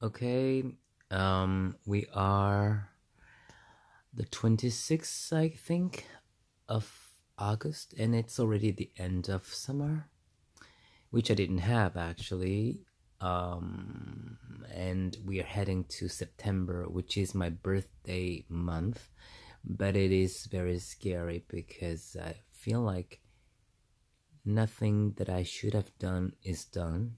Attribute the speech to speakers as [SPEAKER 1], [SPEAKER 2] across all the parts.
[SPEAKER 1] Okay, we are the 26th, I think, of August, and it's already the end of summer, which I didn't have actually. And we are heading to September, which is my birthday month, but it is very scary because I feel like nothing that I should have done is done.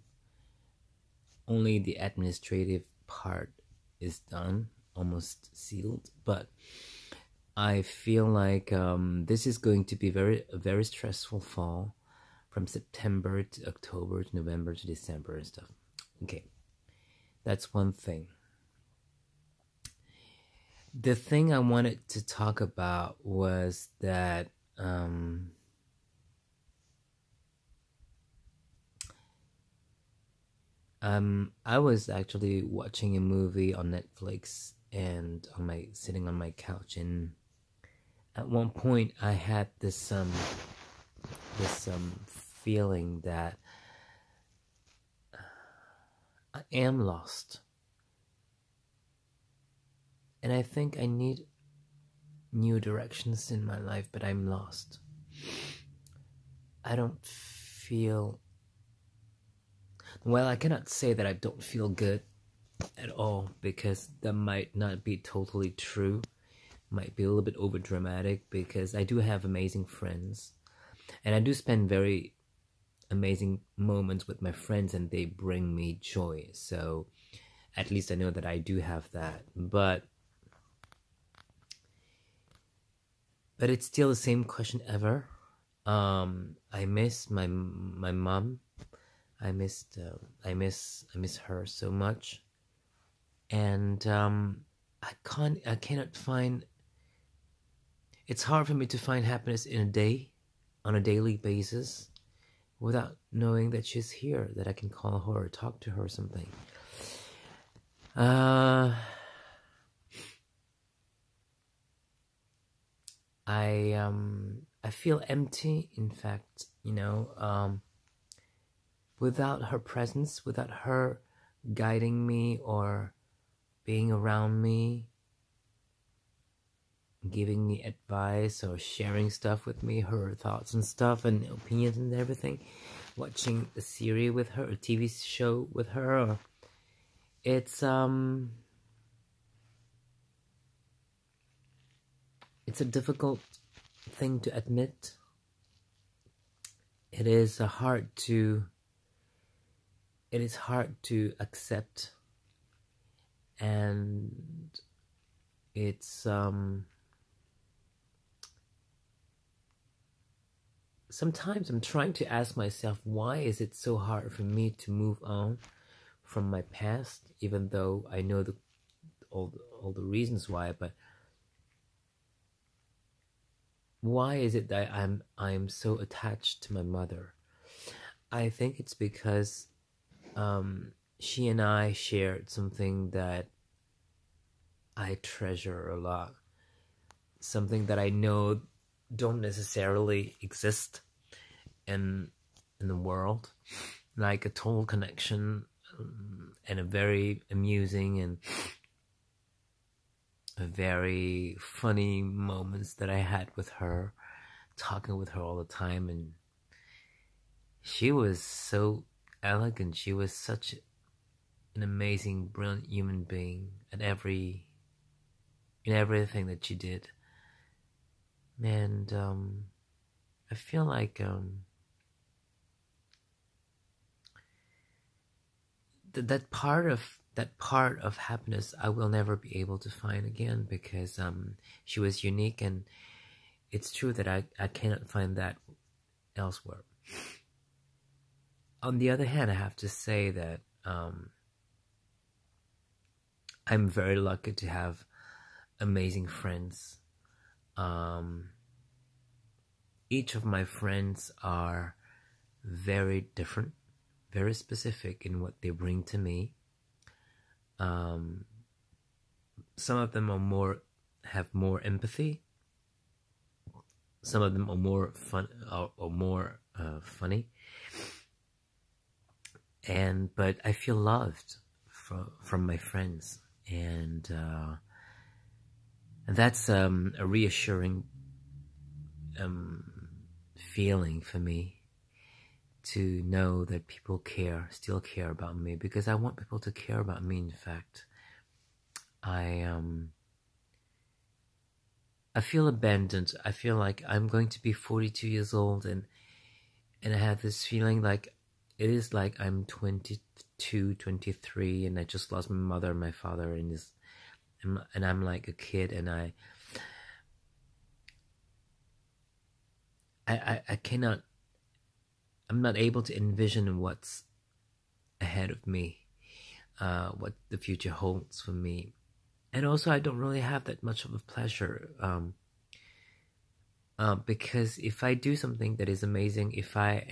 [SPEAKER 1] Only the administrative part is done, almost sealed, but I feel like this is going to be a very stressful fall from September to October to November to December and stuff. Okay, that's one thing. The thing I wanted to talk about was that I was actually watching a movie on Netflix and sitting on my couch, and at one point I had this feeling that I am lost, and I think I need new directions in my life, but I'm lost. I don't feel well. I cannot say that I don't feel good at all, because that might not be totally true. Might be a little bit over dramatic, because I do have amazing friends, and I do spend very amazing moments with my friends, and they bring me joy. So at least I know that I do have that, but it's still the same question ever. I miss my mom. I miss her so much, and I cannot find. It's hard for me to find happiness on a daily basis, without knowing that she's here, that I can call her or talk to her or something. I feel empty, in fact, without her presence, without her guiding me or being around me, giving me advice or sharing stuff with me, her thoughts and stuff and opinions and everything, watching a series with her, a TV show with her, or it's a difficult thing to admit. It is hard to accept, and it's sometimes I'm trying to ask myself, why is it so hard for me to move on from my past, even though I know all the reasons why, but why is it that I'm so attached to my mother? I think it's because she and I shared something that I treasure a lot, something that I know don't necessarily exist in the world, like a total connection, and a very amusing and a very funny moments that I had with her, talking with her all the time. And she was so elegant. She was such an amazing, brilliant human being in everything that she did. And I feel like that part of happiness I will never be able to find again, because she was unique, and it's true that I cannot find that elsewhere. On the other hand, I have to say that I'm very lucky to have amazing friends. Each of my friends are very different, very specific in what they bring to me. Some of them have more empathy. Some of them are more fun or more funny. But I feel loved from my friends, and that's a reassuring feeling for me, to know that people still care about me, because I want people to care about me. In fact, I feel abandoned. I feel like I'm going to be 42 years old, and I have this feeling like it is like I'm 22, 23, and I just lost my mother and my father, and I'm like a kid, and I cannot, I'm not able to envision what's ahead of me, what the future holds for me. And also, I don't really have that much of a pleasure, because if I do something that is amazing, if I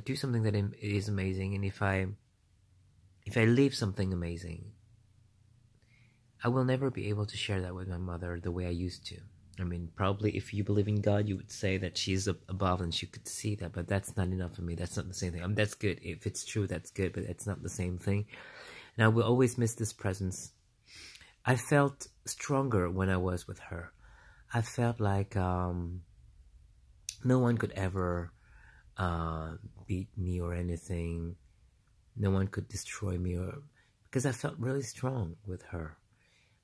[SPEAKER 1] do something that is amazing, and if I leave something amazing, I will never be able to share that with my mother the way I used to. I mean, probably if you believe in God, you would say that she's above and she could see that, but that's not enough for me. That's not the same thing. I mean, that's good. If it's true, that's good, but it's not the same thing. And I will always miss this presence. I felt stronger when I was with her. I felt like no one could ever beat me or anything. No one could destroy me, because I felt really strong with her.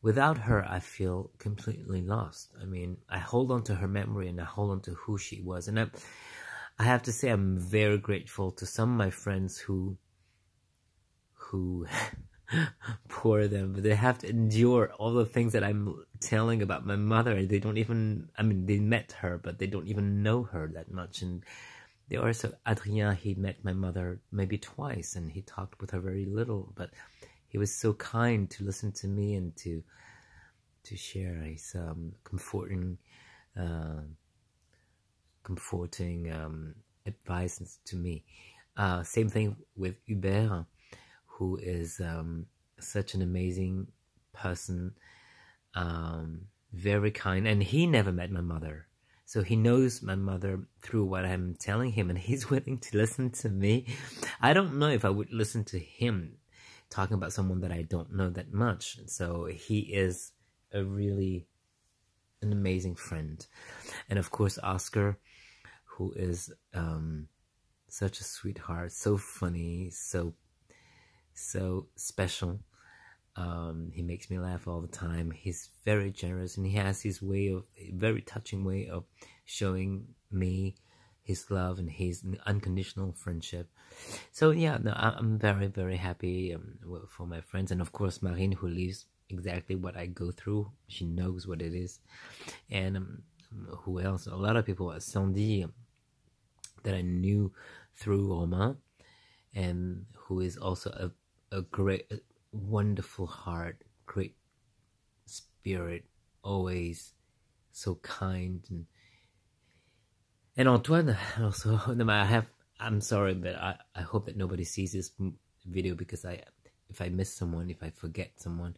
[SPEAKER 1] Without her, I feel completely lost. I mean, I hold on to her memory, and I hold on to who she was. And I have to say, I'm very grateful to some of my friends who poor them, but they have to endure all the things that I'm telling about my mother. They don't even, I mean, they met her, but they don't even know her that much. And they also, Adrien, he met my mother maybe twice, and he talked with her very little, but he was so kind to listen to me and to share his comforting advice to me. Same thing with Hubert, who is such an amazing person, very kind, and he never met my mother. So he knows my mother through what I'm telling him, and he's willing to listen to me. I don't know if I would listen to him talking about someone that I don't know that much. So he is an amazing friend. And of course, Oscar, who is such a sweetheart, so funny, so special. He makes me laugh all the time. He's very generous, and he has his very touching way of showing me his love and his unconditional friendship. So yeah, no, I'm very, very happy for my friends. And of course, Marine, who lives exactly what I go through. She knows what it is. And who else? A lot of people. Sandy, that I knew through Romain, and who is also a great, wonderful heart, great spirit, always so kind. And Antoine also. I'm sorry, but I hope that nobody sees this video, because if I miss someone, if I forget someone,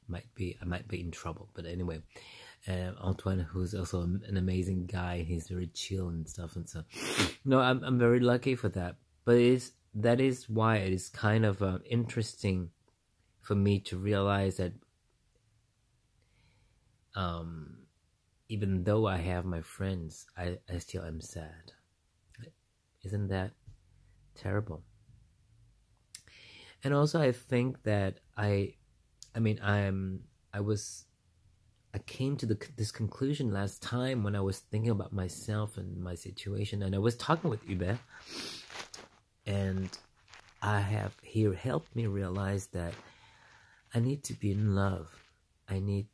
[SPEAKER 1] I might be in trouble. But anyway, Antoine, who's also an amazing guy, he's very chill and stuff, and so no, I'm very lucky for that. But that is why it is kind of interesting for me to realize that even though I have my friends, I still am sad. Isn't that terrible? And also, I think that I came to this conclusion last time when I was thinking about myself and my situation, and I was talking with Hubert, and he helped me realize that I need to be in love. I need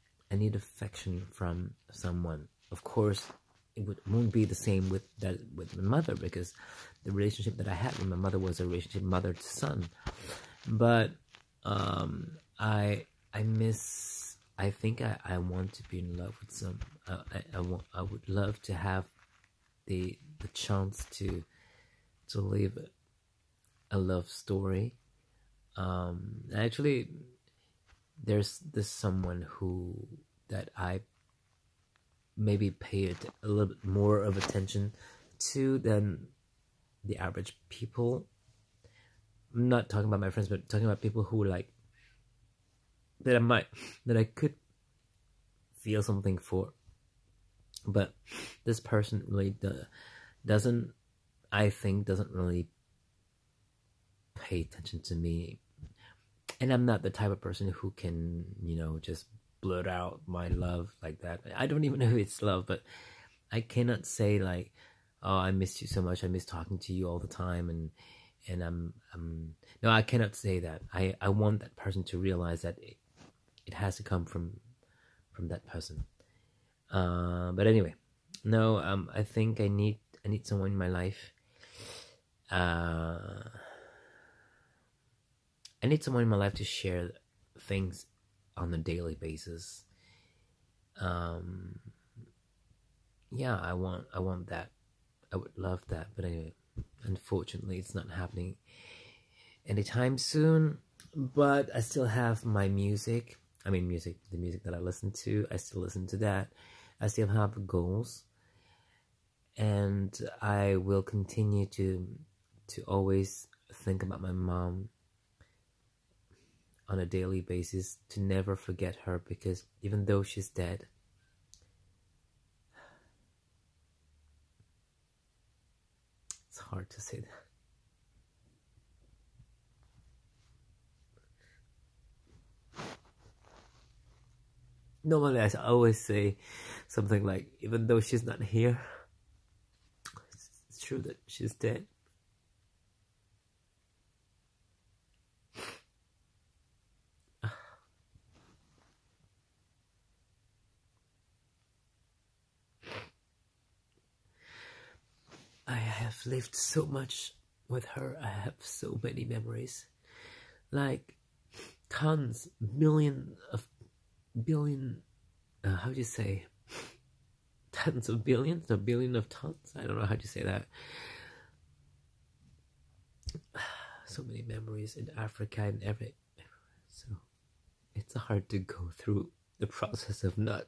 [SPEAKER 1] affection from someone. Of course, it won't be the same with my mother, because the relationship that I had with my mother was a relationship mother to son. But I think I want to be in love with some. I would love to have the chance to live a love story. Actually, there's someone that I maybe pay a little bit more of attention to than the average people. I'm not talking about my friends, but talking about people who like that I could feel something for, but this person really doesn't, I think, doesn't really pay attention to me. And I'm not the type of person who can, you know, just blurt out my love like that. I don't even know if it's love, but I cannot say like, oh, I miss you so much, I miss talking to you all the time, and I'm no, I cannot say that. I want that person to realize that it has to come from that person. But anyway, no, I think I need someone in my life. I need someone in my life to share things on a daily basis. Yeah, I want that. I would love that, but anyway, unfortunately, it's not happening anytime soon. But I still have my music. I mean, the music that I listen to. I still listen to that. I still have goals, and I will continue to always think about my mom on a daily basis, to never forget her, because even though she's dead, it's hard to say that. Normally I always say something like, even though she's not here, it's true that she's dead. I have lived so much with her. I have so many memories, like tons, billion, how do you say, tons of billions, a billion of tons, I don't know how to say that. So many memories in Africa and everywhere. So it's hard to go through the process of not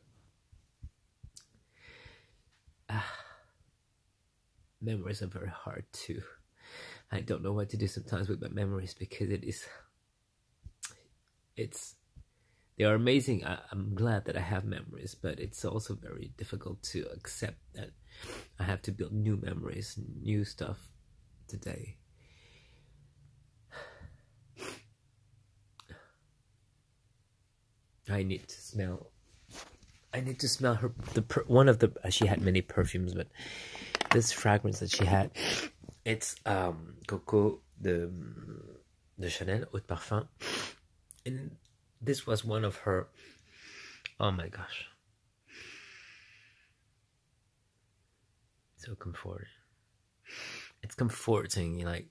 [SPEAKER 1] memories are very hard too. I don't know what to do sometimes with my memories, because they are amazing. I'm glad that I have memories, but it's also very difficult to accept that I have to build new memories, new stuff today. I need to smell her, one of the, she had many perfumes, but this fragrance that she had, it's Coco de Chanel, Eau de Parfum, and this was one of her, oh my gosh, so comforting. It's comforting, like,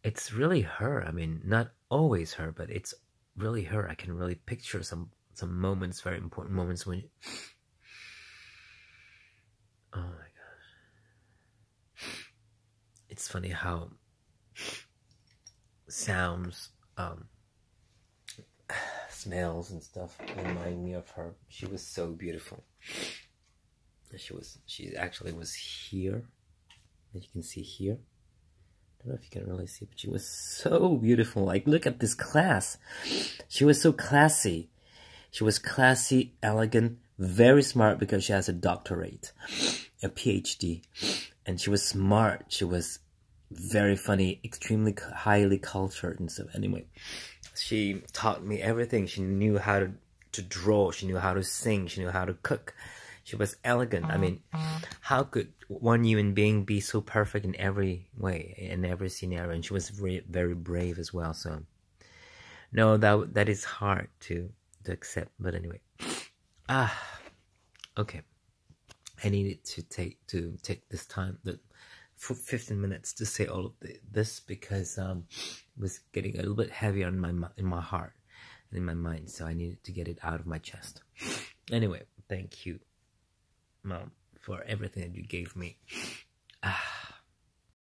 [SPEAKER 1] it's really her. I mean, not always her, but it's really her. I can really picture some moments, very important moments, when oh my gosh, it's funny how sounds, smells and stuff remind me of her. She was so beautiful. She actually was here, as you can see here. I don't know if you can really see, but she was so beautiful. Like, look at this class. She was so classy. She was classy, elegant, very smart, because she has a doctorate, a PhD, and she was smart. She was very funny, extremely highly cultured and stuff. Anyway, she taught me everything. She knew how to draw. She knew how to sing. She knew how to cook. She was elegant. I mean, how could one human being be so perfect in every way, in every scenario? And she was very, very brave as well. So, no, that is hard to accept. But anyway, okay. I needed to take this time, for 15 minutes, to say all of this, because it was getting a little bit heavier in my heart and in my mind. So I needed to get it out of my chest. Anyway, thank you, Mom, for everything that you gave me.